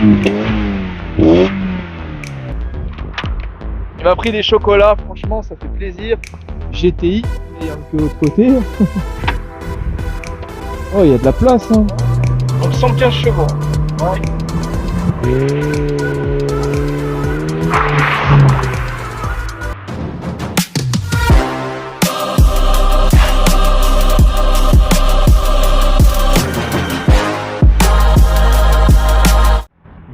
Il m'a pris des chocolats, franchement ça fait plaisir. GTI, meilleur que l'autre côté. Oh, il y a de la place, hein. Donc 115 chevaux. Ouais.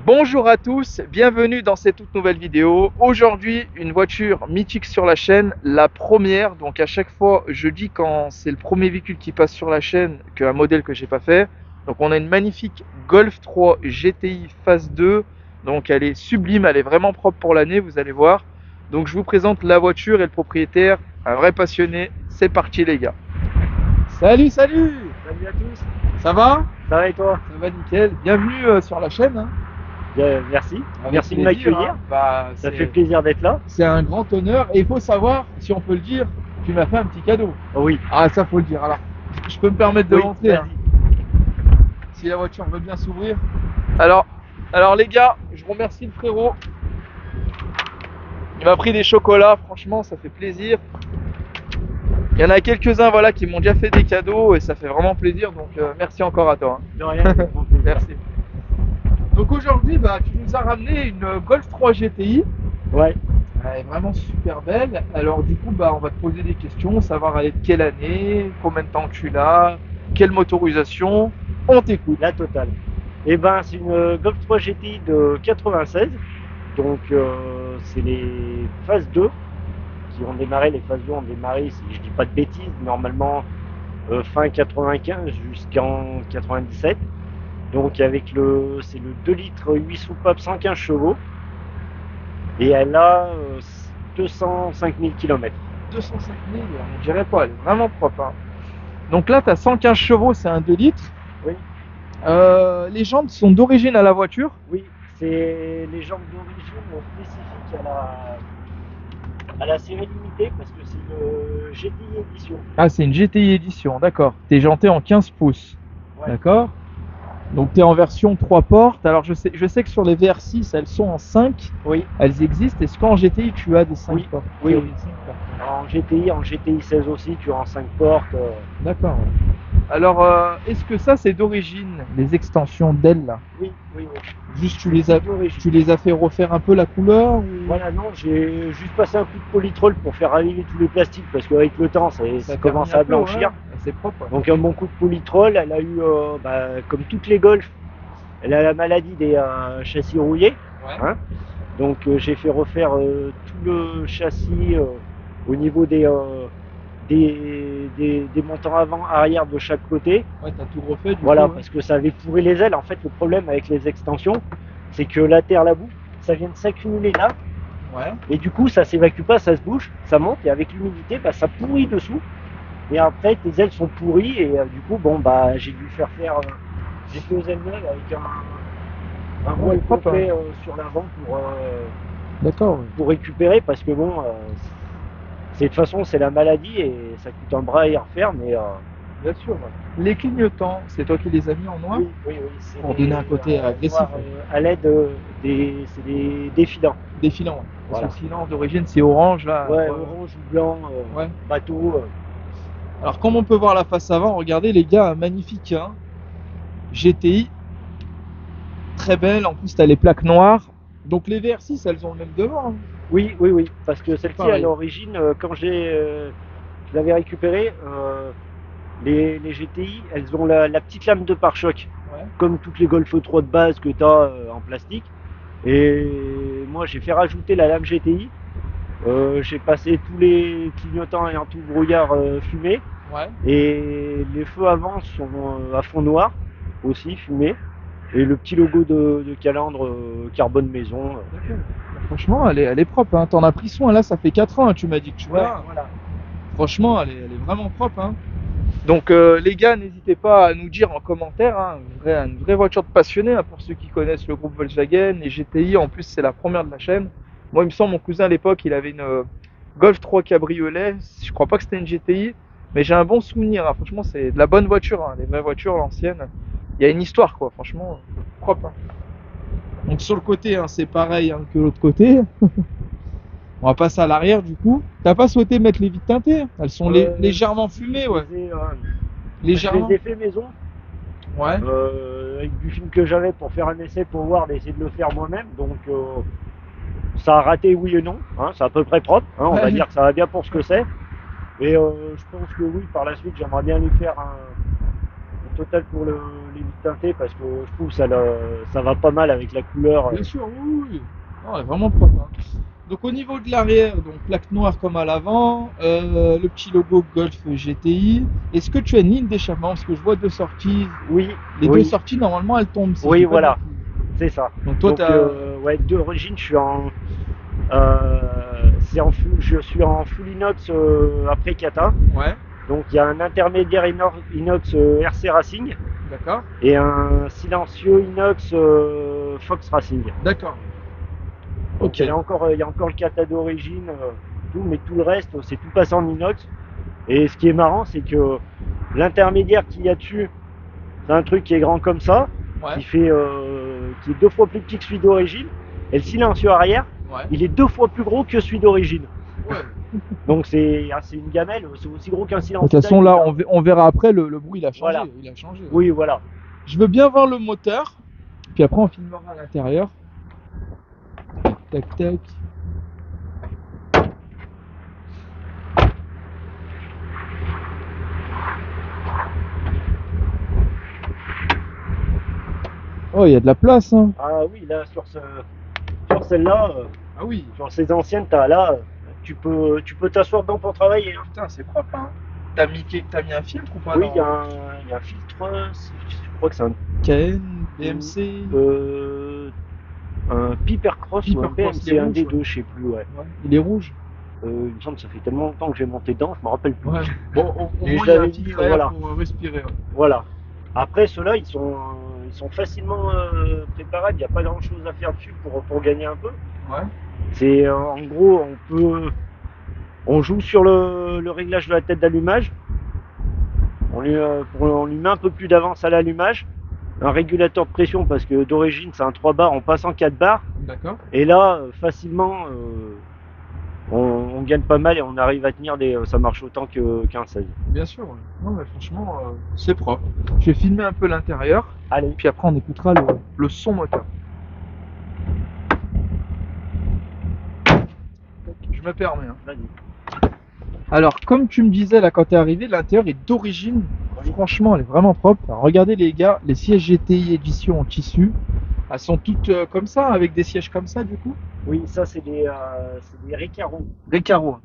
Bonjour à tous, bienvenue dans cette toute nouvelle vidéo. Aujourd'hui, une voiture mythique sur la chaîne, la première. Donc à chaque fois, je dis quand c'est le premier véhicule qui passe sur la chaîne qu'un modèle que j'ai pas fait. Donc on a une magnifique Golf 3 GTI phase 2. Donc elle est sublime, elle est vraiment propre pour l'année, vous allez voir. Donc je vous présente la voiture et le propriétaire, un vrai passionné. C'est parti les gars. Salut. Salut à tous. Ça va? Ça va et toi? Ça va nickel. Bienvenue sur la chaîne. Hein. Merci. Avec Merci de plaisir, m'accueillir. hein. Bah, ça fait plaisir d'être là. C'est un grand honneur. Et il faut savoir, si on peut le dire, tu m'as fait un petit cadeau. Oui. Ah, ça faut le dire. Alors, je peux me permettre de Oui, rentrer. Hein. Si la voiture veut bien s'ouvrir. Alors les gars, je remercie le frérot. Il m'a pris des chocolats. Franchement, ça fait plaisir. Il y en a quelques-uns voilà, qui m'ont déjà fait des cadeaux et ça fait vraiment plaisir. Donc, merci encore à toi. Hein. De rien. Merci. Donc aujourd'hui, tu nous as ramené une Golf 3 GTI. Ouais. Elle est vraiment super belle. Alors du coup, on va te poser des questions, savoir elle est de quelle année, combien de temps tu l'as, quelle motorisation. On t'écoute. La totale. Et ben, c'est une Golf 3 GTI de 96. Donc c'est les phases 2 qui ont démarré. Les phases 2 ont démarré, si je dis pas de bêtises, normalement fin 95 jusqu'en 97. Donc avec c'est le 2 litres 8 soupapes 115 chevaux et elle a 205 000 km. 205 000, on dirait pas, elle est vraiment propre. Hein. Donc là, tu as 115 chevaux, c'est un 2 litres. Oui. Les jantes sont d'origine à la voiture? Oui, c'est les jantes d'origine spécifiques à la série limitée parce que c'est une GTI édition. Ah, c'est une GTI édition, d'accord. Tu es janté en 15 pouces, ouais. D'accord. Donc tu es en version 3 portes. Alors je sais que sur les VR6 elles sont en 5. Oui. Elles existent. Est-ce qu'en GTI tu as des 5 portes? Oui. 5 portes. En GTI 16 aussi tu as en 5 portes. D'accord. Alors est-ce que ça c'est d'origine, les extensions d'ailes là? Oui. Juste tu les as fait refaire un peu la couleur ou... Voilà, non, j'ai juste passé un coup de polytrol pour faire raviver tous les plastiques parce qu'avec le temps ça commence à blanchir. Ouais. C'est propre. Ouais. Donc un bon coup de polytrol, elle a eu, comme toutes les Golf, elle a la maladie des châssis rouillés. Ouais. Hein. Donc j'ai fait refaire tout le châssis au niveau des montants avant, arrière de chaque côté. Ouais, t'as tout refait. Voilà, parce que ça avait pourri les ailes. En fait, le problème avec les extensions, c'est que la terre, la boue, ça vient de s'accumuler là. Ouais. Et du coup, ça s'évacue pas, ça se bouge, ça monte, et avec l'humidité, ça pourrit dessous. Et après, tes ailes sont pourries, et du coup, j'ai dû faire j'ai fait aux ailes neuves avec un voile complet sur l'avant pour récupérer, parce que de toute façon, c'est la maladie, et ça coûte un bras à y refaire, mais... Bien sûr. Ouais. Les clignotants, c'est toi qui les as mis en noir? Oui. Pour donner un côté agressif. Noir, à l'aide des défilants. Défilants, ouais. Voilà. Parce que sinon, d'origine, c'est orange, là. Ouais, orange ou blanc, ouais. bateau. Alors, comme on peut voir la face avant, regardez les gars, un magnifique GTI. Très belle, en plus, tu as les plaques noires. Donc, les VR6, elles ont le même devant. Hein. Oui, parce que celle-ci, à l'origine, quand je l'avais récupérée, les GTI, elles ont la petite lame de pare-choc, comme toutes les Golf 3 de base que tu as en plastique. Et moi, j'ai fait rajouter la lame GTI. J'ai passé tous les clignotants et en tout brouillard fumé. Ouais. Et les feux avant sont à fond noir, aussi fumé. Et le petit logo de calandre carbone maison. Franchement, elle est propre. Hein. T'en as pris soin. Là, ça fait 4 ans, hein, tu m'as dit que tu vois. Voilà. Franchement, elle est vraiment propre. Hein. Donc les gars, n'hésitez pas à nous dire en commentaire, hein, une vraie voiture de passionné, hein, pour ceux qui connaissent le groupe Volkswagen et GTI. En plus, c'est la première de la chaîne. Moi, il me semble, mon cousin à l'époque, il avait une Golf 3 cabriolet. Je crois pas que c'était une GTI, mais j'ai un bon souvenir. Hein. Franchement, c'est de la bonne voiture, hein, les vraies voitures, l'ancienne. Il y a une histoire, quoi. Franchement, propre. Hein. Donc sur le côté, hein, c'est pareil hein, que l'autre côté. On va passer à l'arrière du coup. T'as pas souhaité mettre les vitres teintées? Elles sont légèrement fumées, ouais. Je Légèrement. les ai fait maison. Ouais. Avec du film que j'avais pour faire un essai pour voir, d'essayer de le faire moi-même. Donc ça a raté oui et non. Hein, c'est à peu près propre. Hein, on va dire que ça va bien pour ce que c'est. Et je pense que oui, par la suite, j'aimerais bien lui faire un total pour les vitres teintées parce que je trouve que ça va pas mal avec la couleur. Bien sûr, oui, oui. Non, elle est vraiment propre. Hein. Donc au niveau de l'arrière, donc plaque noire comme à l'avant, le petit logo Golf GTI. Est-ce que tu as une ligne d'échappement? Parce que je vois deux sorties. Oui. Les deux sorties, normalement, elles tombent. Si oui, voilà. C'est ça. Donc toi, ouais, d'origine, je suis en... je suis en full inox après Kata. Ouais. Donc il y a un intermédiaire inox RC Racing. D'accord. Et un silencieux inox Fox Racing. D'accord. Ok. Il y a encore le Kata d'origine, tout, mais tout le reste, c'est tout passé en inox. Et ce qui est marrant, c'est que l'intermédiaire qu'il y a dessus, c'est un truc qui est grand comme ça, ouais. qui est 2 fois plus petit que celui d'origine. Et le silencieux arrière, ouais. Il est 2 fois plus gros que celui d'origine. Ouais. Donc c'est une gamelle, c'est aussi gros qu'un silencieux. De toute façon, là, on verra après, le bruit, il a changé. Voilà. Il a changé. Oui, voilà. Je veux bien voir le moteur, puis après on filmera à l'intérieur. Tac, tac. Oh, il y a de la place, hein. Ah oui, là, sur celle-là, ah oui. Sur ces anciennes, tu peux t'asseoir dedans pour travailler. Hein. Putain, c'est propre, hein. T'as mis un filtre ou pas? Oui, il y a un filtre, je crois que c'est un KN, BMC, un Piper Cross ou un BMC, un des deux, je sais plus, ouais. Il est rouge. Il me semble que ça fait tellement longtemps que j'ai monté dedans, je me rappelle plus. Ouais. Bon, au moins il y a un petit voilà. Pour respirer. Ouais. Voilà. Après, ceux-là, ils sont facilement préparables, il n'y a pas grand-chose à faire dessus pour gagner un peu. Ouais. C'est en gros, on joue sur le réglage de la tête d'allumage. On lui met un peu plus d'avance à l'allumage. Un régulateur de pression parce que d'origine c'est un 3 bars, on passe en 4 bars. D'accord. Et là, facilement, on gagne pas mal et on arrive à tenir ça marche autant qu'un 16. Bien sûr. Non mais franchement, c'est propre. Je vais filmer un peu l'intérieur. Allez. Puis après on écoutera le son moteur. Je me permets. Hein. Vas-y. Alors, comme tu me disais là quand tu es arrivé, l'intérieur est d'origine. Oui. Franchement, elle est vraiment propre. Alors, regardez les gars, les sièges GTI édition en tissu. Elles sont toutes comme ça, avec des sièges comme ça du coup? Oui, ça c'est des Recaro. Recaro.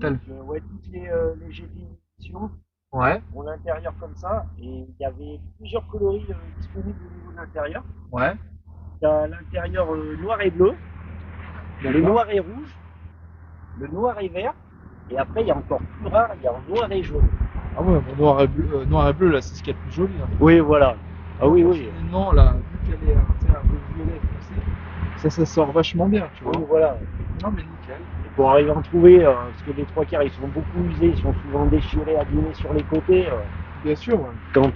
Ouais, toutes les GTI édition ouais. ont l'intérieur comme ça. Et il y avait plusieurs coloris disponibles au niveau de l'intérieur. Ouais. Tu as l'intérieur noir et bleu, le noir et rouge, le noir et vert. Et après, il y a encore plus rare, il y a en noir et jaune. Ah ouais, noir et bleu, là, c'est ce qu'il y a de plus joli. Hein. Oui, voilà. Ah oui, oui. Non, là, vu qu'elle est un peu violet foncé, ça sort vachement bien, tu vois. Oui, voilà. Non, mais nickel. Et pour arriver à en trouver, parce que les 3/4, ils sont beaucoup usés, ils sont souvent déchirés, abîmés sur les côtés. Bien sûr, ouais. Quand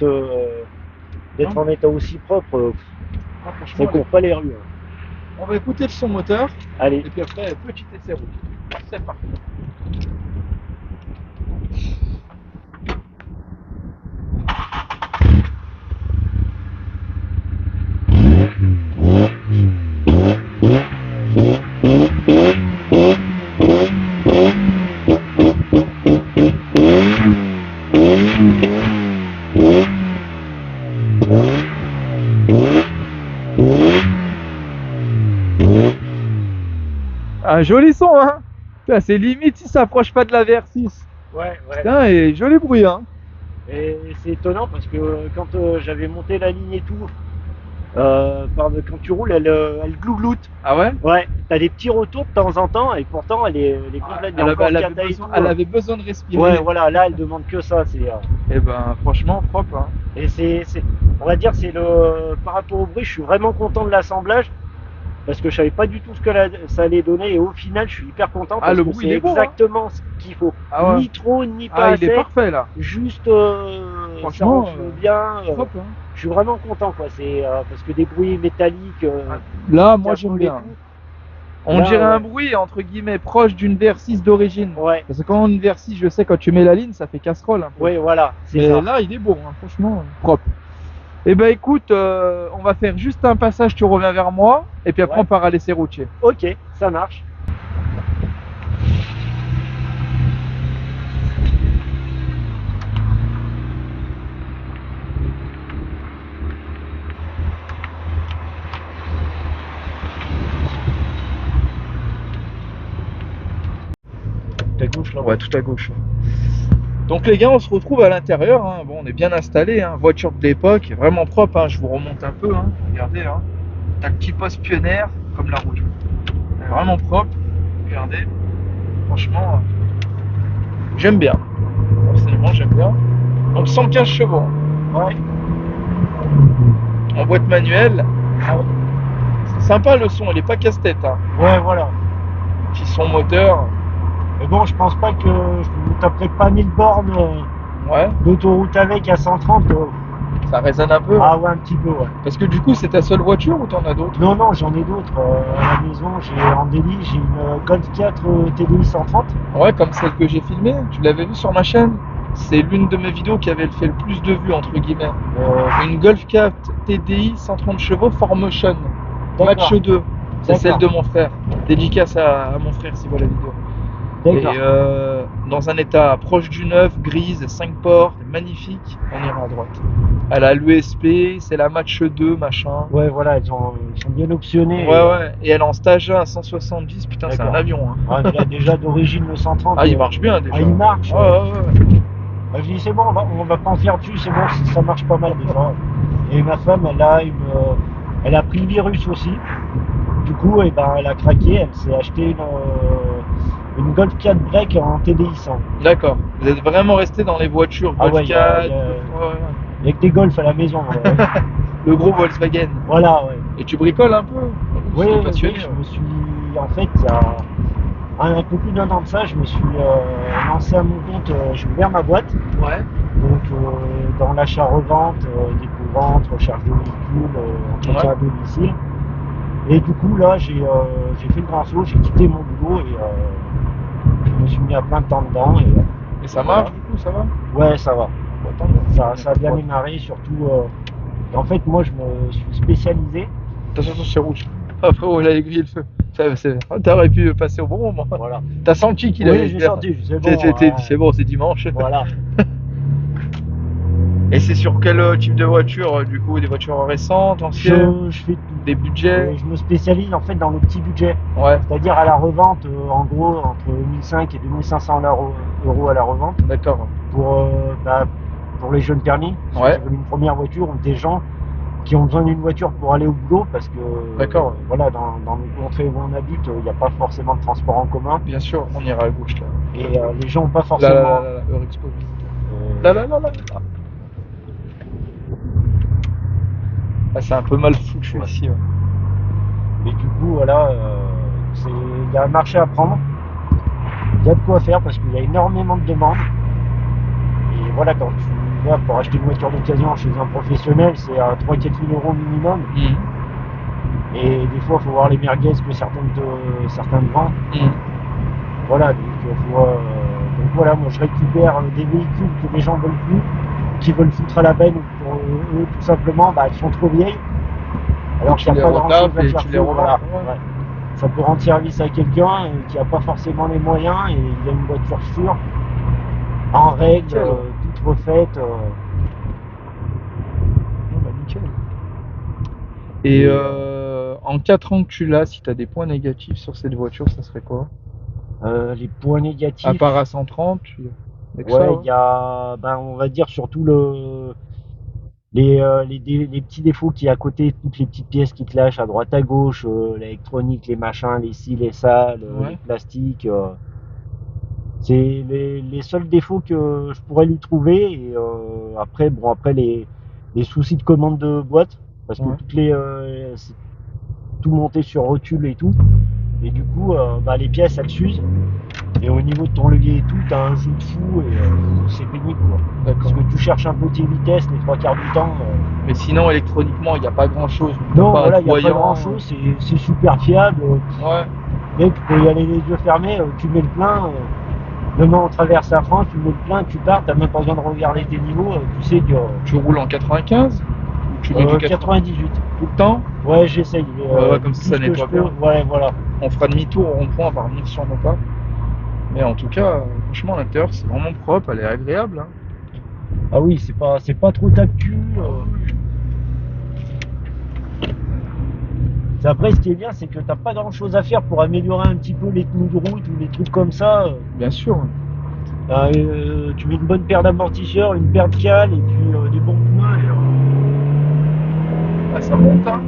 d'être en état aussi propre, ça court pas les rues. Hein. On va écouter le son moteur. Allez. Et puis après, petit essai route. C'est parti. Un joli son, hein. C'est limite si ça s'approche pas de la VR6. Ouais. Putain, et joli bruit, hein. Et c'est étonnant parce que quand j'avais monté la ligne et tout, quand tu roules, elle glougloute. Ah ouais? Ouais, t'as des petits retours de temps en temps et pourtant elle est complète. Elle avait besoin de respirer. Ouais, voilà, là elle demande que ça. Et ben franchement propre. Hein. Et on va dire, par rapport au bruit, je suis vraiment content de l'assemblage. Parce que je savais pas du tout ce que ça allait donner et au final je suis hyper content parce que c'est exactement ce qu'il faut. Ah ouais. Ni trop ni pas assez. Il est parfait là. Juste franchement ça bien. Propre, hein. Je suis vraiment content quoi. C'est parce que des bruits métalliques, Là, qui moi, a j'aime collé bien. tout. On Là, dirait un bruit, entre guillemets, proche d'une VR6 d'origine. ouais, Parce que quand une VR6, je sais, quand tu mets la ligne, ça fait casserole un peu. ouais, voilà, c'est Mais ça. là, il est beau, hein, franchement, propre. Eh ben écoute, on va faire juste un passage, tu reviens vers moi, et puis après Ouais, on part à l'essai routier. ok, ça marche. Ta gauche là. Ouais, tout à gauche. Donc les gars, on se retrouve à l'intérieur. Hein. Bon, on est bien installé. Hein. Voiture de l'époque, vraiment propre. Hein. Je vous remonte un peu. Hein. Regardez. Hein. T'as le petit poste pionnière, comme la rouge. Elle est vraiment propre. Regardez. Franchement, j'aime bien. Personnellement, j'aime bien. Donc 115 chevaux. Ouais. En boîte manuelle. Ah ouais. C'est sympa le son. Il est pas casse-tête. Hein. Ouais, voilà. Petit son moteur. Mais bon, je pense pas que je me taperai pas 1000 bornes Ouais. d'autoroute avec à 130. Ça résonne un peu. Ah ouais, un petit peu, ouais. Parce que du coup, c'est ta seule voiture ou t'en as d'autres? Non, non, j'en ai d'autres. À la maison, j'ai en délit, j'ai une Golf 4 TDI 130. Ouais, comme celle que j'ai filmée. Tu l'avais vue sur ma chaîne? C'est l'une de mes vidéos qui avait fait le plus de vues, entre guillemets. Une Golf 4 TDI 130 chevaux 4Motion. Match 2. C'est celle de mon frère. Dédicace à mon frère s'il voit la vidéo. Et dans un état proche du neuf, grise, 5 portes, magnifique, on ira à droite. Elle a l'USP, c'est la Match 2, machin. Ouais, voilà, ils sont bien optionnés. Ouais, ouais. Et elle est en stage 1 à 170, putain, c'est un avion. Hein. Ouais, mais là, déjà d'origine le 130. Ah, il marche bien déjà. Ah, il marche. Ouais, ouais. Bah, je dis, c'est bon, on va pas en faire dessus, c'est bon, ça marche pas mal déjà. Et ma femme, elle a pris le virus aussi. Du coup, et ben, elle a craqué, elle s'est acheté une Golf 4 break en TDI 100. D'accord. Vous êtes vraiment resté dans les voitures Golf 4. Il y a que des Golf à la maison. Le gros Volkswagen. Voilà, ouais. Et tu bricoles un peu? Oui, passionné, je me suis. En fait, il y a un peu plus d'un an de ça, je me suis lancé à mon compte, j'ai ouvert ma boîte. Ouais. Donc, dans l'achat-revente, découverte, recharge de véhicules, entretien à domicile. Et du coup, là, j'ai fait le grand saut, j'ai quitté mon boulot et je me suis mis à plein de temps dedans. Et ça marche, du coup, ça va? Ouais, ça va. Ça a bien démarré, surtout. En fait, moi, je me suis spécialisé. Attention, c'est rouge. Après, il a grillé le feu. T'aurais pu passer au bon moment. Voilà. T'as senti qu'il avait. Oui, j'ai senti, c'est bon. C'est bon, c'est dimanche. Voilà. Et c'est sur quel type de voiture, du coup? Des voitures récentes, anciennes? Je fais tout. Des budgets? Je me spécialise en fait dans le petit budget. Ouais. C'est-à-dire à la revente, en gros, entre 1500 et 2500 euros à la revente. D'accord. Pour les jeunes permis, ceux qui veulent une première voiture, ou des gens qui ont besoin d'une voiture pour aller au boulot, parce que voilà, dans les contrées où on habite, il n'y a pas forcément de transport en commun. Bien sûr, on ira à gauche là. Et les gens n'ont pas forcément. Là. Ah, c'est un peu mal foutu ici. Ouais. Et du coup, voilà, il y a un marché à prendre. Il y a de quoi faire parce qu'il y a énormément de demandes. Et voilà, quand tu vas pour acheter une voiture d'occasion chez un professionnel, c'est à 3-4 000 euros minimum. Et des fois, il faut voir les merguez que certains te vendent. Voilà, donc voilà, moi je récupère des véhicules que les gens veulent plus, qui veulent foutre à la benne ou pour eux tout simplement, elles sont trop vieilles. Alors qu'il n'y a pas grand chose à faire. Voilà. Ouais. Ça peut rendre service à quelqu'un qui n'a pas forcément les moyens et il a une voiture sûre, en règle, toute refaite. Nickel. Et en 4 ans que tu l'as, si tu as des points négatifs sur cette voiture, ça serait quoi? Les points négatifs. À part à 130, il y a, on va dire surtout les petits défauts qu'il y a à côté, toutes les petites pièces qui te lâchent à droite à gauche, l'électronique, les machins, les scies, les salles, les plastiques. C'est les seuls défauts que je pourrais lui trouver. Et après les soucis de commande de boîte, parce que c'est tout monté sur rotule et tout. Et du coup, les pièces elles s'usent. Et au niveau de ton levier et tout, t'as un jeu de fou et c'est pénible quoi. Parce D'accord. que tu cherches un peu tes vitesses les trois quarts du temps. Mais sinon, électroniquement, il n'y a pas grand-chose. Non, Pas voilà, de il n'y a pas voyant. grand chose, c'est super fiable. Ouais. Mec, tu peux y aller les yeux fermés, tu mets le plein. Demain on traverse la France, tu mets le plein, tu pars, t'as même pas besoin de regarder tes niveaux, tu sais que. Tu roules en 95 ou tu mets du 98. tout le temps? Ouais, j'essaye. Ouais, comme le ça plus que je nettoie peux. bien. Ouais, voilà. On fera demi-tour au rond-point, on va revenir sur nos pas. Mais en tout cas, franchement, l'intérieur, c'est vraiment propre, elle est agréable. Hein. Ah oui, c'est pas trop tape-cul. Après, ce qui est bien, c'est que t'as pas grand chose à faire pour améliorer un petit peu les tenues de route ou les trucs comme ça. Bien sûr. Tu mets une bonne paire d'amortisseurs, une paire de cales et puis des bons pneus. Ah, ça monte, hein.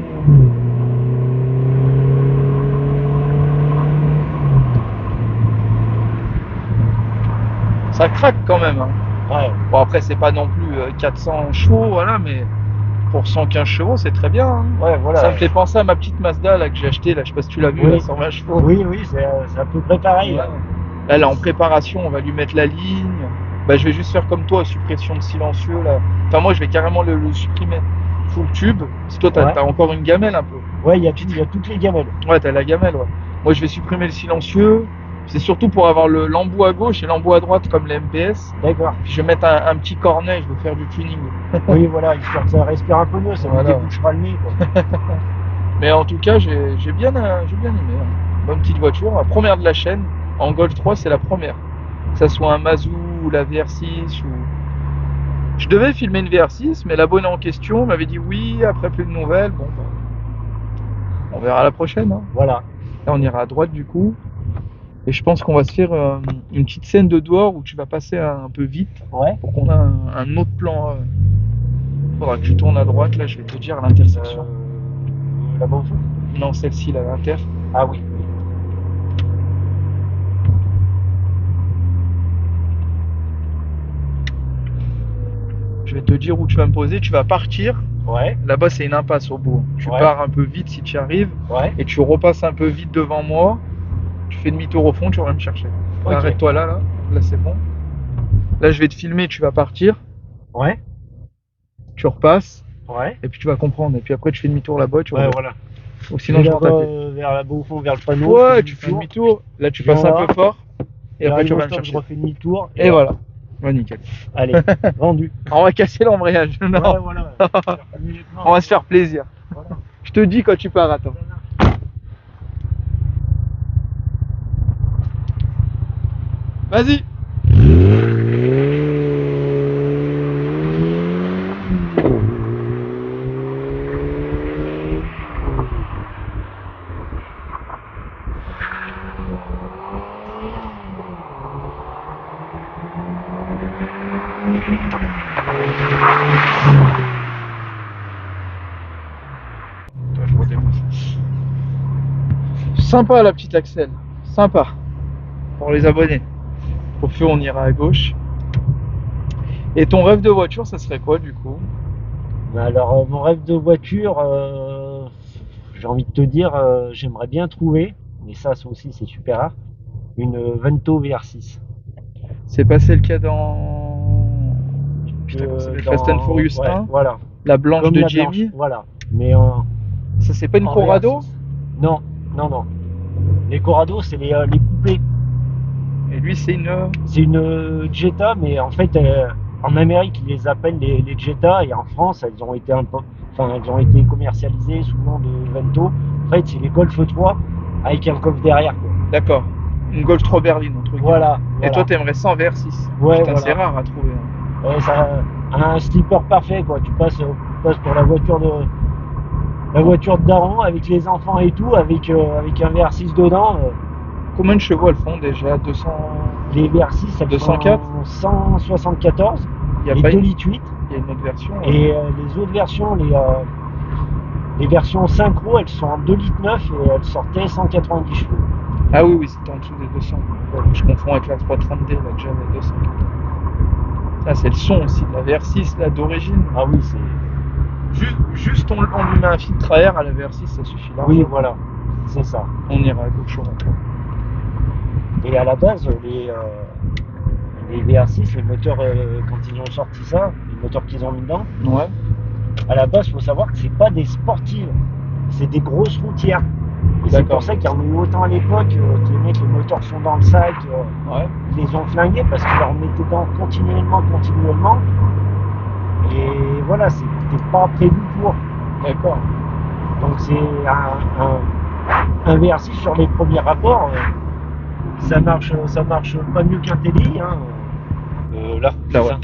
Ça craque quand même. Hein. Ouais. Bon, après, c'est pas non plus 400 chevaux, voilà, mais pour 115 chevaux, c'est très bien. Hein. Ouais, voilà. Ça me fait penser à ma petite Mazda là, que j'ai achetée, là, je sais pas si tu l'as vu, Oui. là, 120 chevaux. Oui, c'est à peu près pareil. Ouais. Hein. Là, elle est en préparation, on va lui mettre la ligne. Bah, je vais juste faire comme toi, suppression de silencieux. Là. Enfin, moi, je vais carrément le supprimer. Full tube. Si toi, t'as encore une gamelle un peu. Ouais, il y a toutes les gamelles. Ouais, t'as la gamelle, ouais. Moi, je vais supprimer le silencieux. C'est surtout pour avoir l'embout à gauche et l'embout à droite comme les MPS. D'accord. Puis je vais mettre un petit cornet, je vais faire du tuning. Oui, voilà, histoire que ça respire un peu mieux, ça Voilà. me débouchera le nez. Quoi. Mais en tout cas, j'ai bien aimé. Hein. Bonne petite voiture. La première de la chaîne. En Golf 3, c'est la première. Que ça soit un Mazou ou la VR6 ou... Je devais filmer une VR6, mais l'abonné en question m'avait dit oui, après plus de nouvelles. Bon, bah, on verra la prochaine. Hein. Voilà. Là, on ira à droite du coup. Et je pense qu'on va se faire une petite scène de dehors où tu vas passer un peu vite. Ouais. Pour qu'on ait un autre plan. Faudra que tu tournes à droite, là, je vais te dire à l'intersection. Là-bas au fond. Non, celle-ci, là, à l'inter. Ah oui. Je vais te dire où tu vas me poser. Tu vas partir. Ouais. Là-bas, c'est une impasse au bout. Tu pars un peu vite si tu y arrives. Ouais. Et tu repasses un peu vite devant moi. Tu fais demi-tour au fond, tu reviens me chercher. Okay. Arrête-toi là. Là, c'est bon. Là, je vais te filmer, tu vas partir. Ouais. Tu repasses. Ouais. Et puis tu vas comprendre. Et puis après, tu fais demi-tour là-bas. Tu ouais, voilà. Ou sinon, je vais vers là-bas au fond, vers le panneau. Ouais, tu fais demi-tour. Là, tu passes un peu fort. Et après, tu reviens me chercher. Je refais demi-tour. Et voilà. Ouais, nickel. Allez, vendu. On va casser l'embrayage. Non. Ouais, voilà. On va se faire plaisir. Voilà. Je te dis quand tu pars, attends. Vas-y. Sympa la petite Axel, sympa pour les abonnés. Au fur on ira à gauche. Et ton rêve de voiture, ça serait quoi du coup? Alors mon rêve de voiture, j'ai envie de te dire, j'aimerais bien trouver, mais ça aussi c'est super rare, une Vento VR6. C'est pas celle qu'il y a dans Fast and Furious 1, voilà. La blanche de Jamie. Voilà. Mais ça c'est pas une Corrado? Non. Les Corrado c'est les coupés. Et lui c'est une Jetta, mais en fait en Amérique ils les appellent les Jetta et en France elles ont été commercialisées sous le nom de Vento. En fait c'est les Golf 3 avec un coffre derrière. D'accord. Une Golf 3 berline entre guillemets. Voilà. Et toi t'aimerais ça en VR6? Ouais. Putain, c'est rare à trouver. Ouais, ça un slipper parfait quoi. Tu passes pour la voiture de daron avec les enfants et tout, avec un VR6 dedans. Combien de chevaux elles font déjà? 200? Les VR6 elles 204? Font 174. Il y a les pas 2 litres 8. Il y a une autre version. Et les autres versions, les versions synchro, elles sont en 2 litres 9 et elles sortaient 190 chevaux. Ah oui, c'était en dessous des 200. Je confonds avec la 330D là que j'avais 200. Ça c'est le son aussi de la VR6 là d'origine. Ah oui, c'est... Juste on lui met un filtre à air à la VR6, ça suffit là. Oui, voilà, c'est ça. On ira à gauche au rond-point. Et à la base, les VR6, les moteurs, quand ils ont sorti ça, les moteurs qu'ils ont mis dedans, Ouais. à la base, il faut savoir que c'est pas des sportives, c'est des grosses routières. Et c'est D'accord. pour ça qu'il y en a eu autant à l'époque, que les mecs, les moteurs sont dans le sac, Ouais. ils les ont flingués parce qu'ils leur mettaient dedans continuellement. Et voilà, c'était pas prévu pour. D'accord. Donc c'est un VR6 sur les premiers rapports, ça marche pas mieux qu'un TDI. Hein. Là, c'est Là, ouais. ça.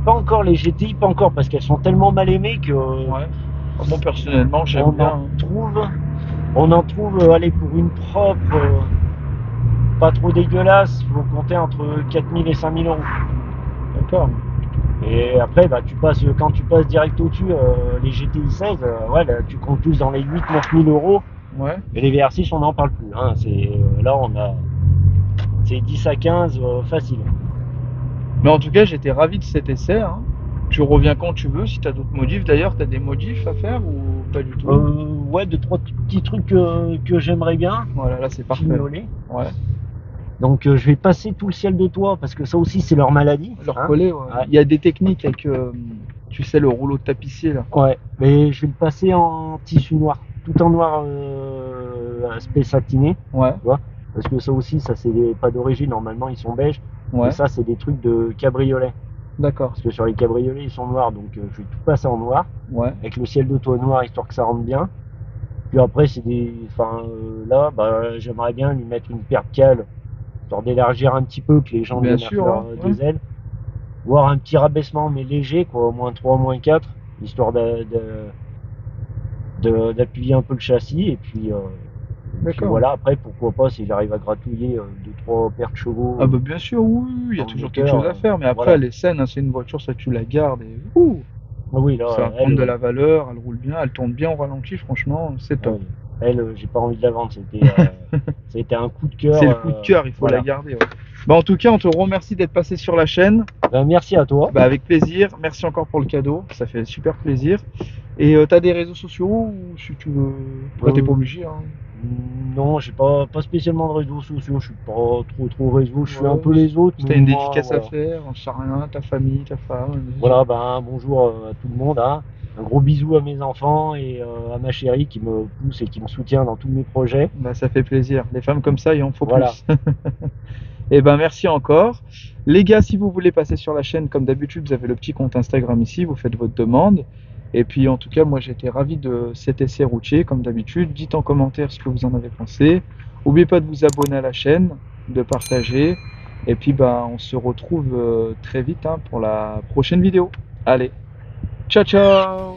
Pas encore les GTI, pas encore, parce qu'elles sont tellement mal aimées que Ouais. Moi personnellement, j'aime bien. on en trouve, allez, pour une propre, pas trop dégueulasse, faut compter entre 4000 et 5000 euros. D'accord. Et après, bah, quand tu passes direct au-dessus, les GTI 16, ouais, là, tu comptes plus dans les 8-9 000 euros. Ouais. Et les VR6, on n'en parle plus. Hein. Là, c'est 10 à 15 facile. Mais en tout cas, j'étais ravi de cet essai. Hein. Tu reviens quand tu veux. Si tu as d'autres modifs, d'ailleurs, tu as des modifs à faire ou pas du tout? Ouais, 2-3 petits trucs que j'aimerais bien. Voilà, là c'est parfait. Fignoler. Ouais. Donc je vais passer tout le ciel de toit parce que ça aussi c'est leur maladie. Leur hein. coller, ouais. Ouais. Il y a des techniques avec, tu sais, le rouleau de tapissier là. Ouais, mais je vais le passer en tissu noir, tout en noir aspect satiné, Ouais. tu vois, parce que ça aussi, ça c'est pas d'origine, normalement ils sont beiges, Ouais. mais ça c'est des trucs de cabriolet, D'accord. parce que sur les cabriolets ils sont noirs, donc je vais tout passer en noir, Ouais. avec le ciel de toit noir histoire que ça rentre bien. Puis après c'est là, bah, j'aimerais bien lui mettre une paire de cales, histoire d'élargir un petit peu, que les gens Bien viennent à sûr, fleur hein, des ouais. ailes. Voire un petit rabaissement mais léger, quoi, au moins 3, moins 4, histoire d'appuyer un peu le châssis. Et puis D'accord. voilà, après pourquoi pas si j'arrive à gratouiller 2-3 paires de chevaux. Ah bah bien sûr, oui, il y a dans le toujours moteur, quelque chose à faire. Mais après, voilà. elle est saine, hein, c'est une voiture, ça tu la gardes et ouh, Ah oui, là, ça va prendre de la valeur, elle roule bien, elle tourne bien au ralenti, franchement, c'est top. Elle, j'ai pas envie de la vendre, c'était un coup de cœur. C'est le coup de cœur, il faut voilà. la garder. Ouais. Bah, en tout cas, on te remercie d'être passé sur la chaîne. Ben, merci à toi. Bah, avec plaisir. Merci encore pour le cadeau. Ça fait super plaisir. Et t'as des réseaux sociaux ou si tu veux. Toi, t'es pas obligé. Hein. Non, j'ai pas spécialement de réseaux sociaux. Je suis pas trop réseau. Je suis Ouais, un peu les autres. si t'as une dédicace voilà. à faire, on sait rien, ta famille, ta femme. Voilà, ben bonjour à tout le monde. Hein. Un gros bisou à mes enfants et à ma chérie qui me pousse et qui me soutient dans tous mes projets. Bah, ça fait plaisir. Les femmes comme ça, il en faut voilà. plus. Et ben merci encore. Les gars, si vous voulez passer sur la chaîne, comme d'habitude, vous avez le petit compte Instagram ici, vous faites votre demande. Et puis en tout cas, moi j'ai été ravi de cet essai routier, comme d'habitude. Dites en commentaire ce que vous en avez pensé. N'oubliez pas de vous abonner à la chaîne, de partager. Et puis bah, on se retrouve très vite hein, pour la prochaine vidéo. Allez, ciao ciao.